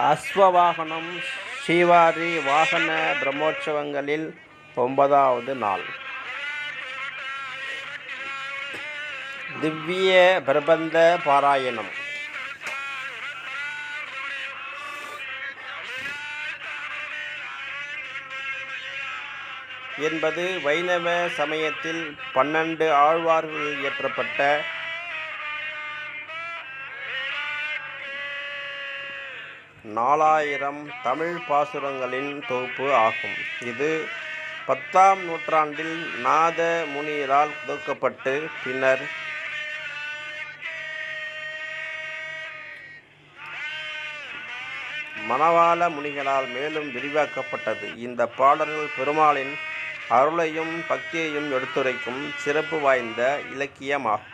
அஸ்வவாகனம் ஸ்ரீவாரி வாகன பிரம்மோற்சவங்களில் 9வது நாள். திவ்ய பிரபந்த பாராயணம் என்பது வைணவ சமயத்தில் 12 ஆழ்வார்கள் இயற்றப்பட்ட 4000 தமிழ் பாசுரங்களின் தொகுப்பு ஆகும். இது 10ஆம் நூற்றாண்டில் நாத முனியரால் தொகுக்கப்பட்டு பின்னர் மணவாள முனிகளால் மேலும் விரிவாக்கப்பட்டது. இந்த பாடல்கள் பெருமாளின் அருளையும் பக்தியையும் எடுத்துரைக்கும் சிறப்பு வாய்ந்த இலக்கியமாகும்.